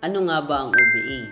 Ano nga ba ang OBA?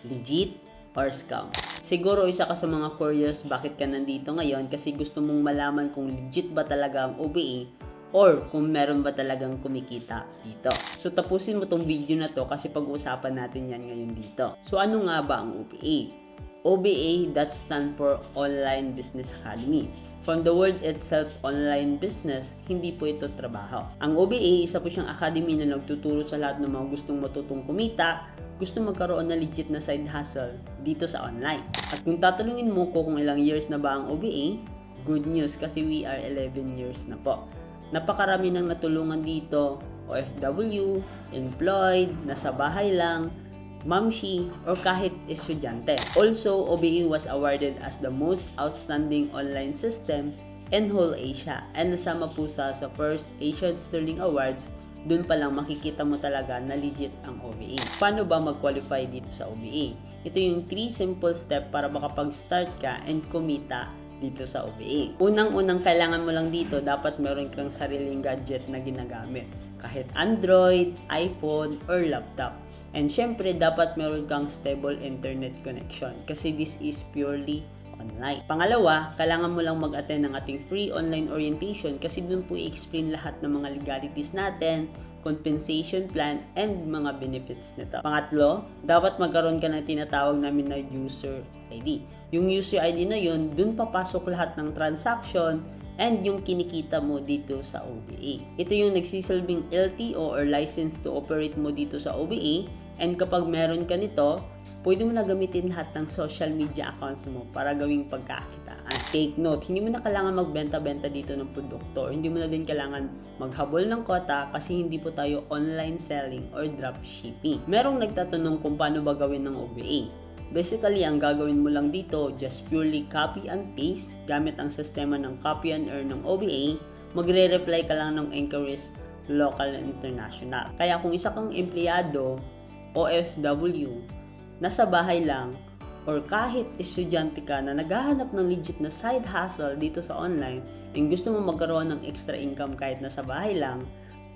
Legit or scam? Siguro isa ka sa mga curious bakit ka nandito ngayon kasi gusto mong malaman kung legit ba talaga ang OBA or kung meron ba talagang kumikita dito. So tapusin mo tong video na to kasi pag-uusapan natin yan ngayon dito. So ano nga ba ang OBA? OBA, that stand for Online Business Academy. From the word itself, online business, hindi po ito trabaho. Ang OBA, isa po siyang academy na nagtuturo sa lahat ng mga gustong matutong kumita, gusto magkaroon ng legit na side hustle dito sa online. At kung tatanungin mo ko kung ilang years na ba ang OBA, good news kasi we are 11 years na po. Napakarami nang natulungan dito, OFW, employed, nasa bahay lang, mamshi, or kahit estudyante. Also, OBA was awarded as the most outstanding online system in whole Asia and nasama po sa first Asian Sterling Awards. Dun pa lang makikita mo talaga na legit ang OBA. Paano ba mag-qualify dito sa OBA? Ito yung 3 simple step para makapag-start ka and kumita dito sa OBA. Unang-unang kailangan mo lang dito, dapat meron kang sariling gadget na ginagamit. Kahit Android, iPhone, or laptop. And syempre, dapat meron kang stable internet connection kasi this is purely online. Pangalawa, kailangan mo lang mag-attend ng ating free online orientation kasi dun po i-explain lahat ng mga legalities natin, compensation plan, and mga benefits nito. Pangatlo, dapat magkaroon ka ng tinatawag namin na user ID. Yung user ID na yun, dun papasok lahat ng transaction and yung kinikita mo dito sa OBA. Ito yung nagsisilbing LTO or license to operate mo dito sa OBA, and kapag meron ka nito, pwede mo na gamitin lahat ng social media accounts mo para gawing pagkakitaan. Take note, hindi mo na kailangan magbenta-benta dito ng produkto. Hindi mo na din kailangan maghabol ng kota kasi hindi po tayo online selling or dropshipping. Merong nagtatanong kung paano ba gawin ng OBA. Basically, ang gagawin mo lang dito, just purely copy and paste gamit ang sistema ng copy and earn ng OBA. Magre-reply ka lang ng inquiries, local and international. Kaya kung isa kang empleyado, OFW, nasa bahay lang, or kahit estudyante ka na naghahanap ng legit na side hustle dito sa online and gusto mo magkaroon ng extra income kahit nasa bahay lang,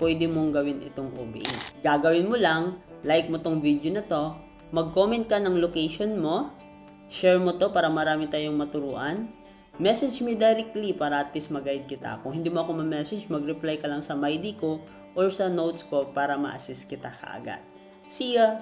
pwede mong gawin itong OBA. Gagawin mo lang, like mo tong video na to, mag-comment ka ng location mo, share mo to para marami tayong maturuan, message me directly para at least mag-guide kita. Kung hindi mo ako ma-message, mag-reply ka lang sa MyD ko or sa notes ko para ma-assist kita kaagad. See ya!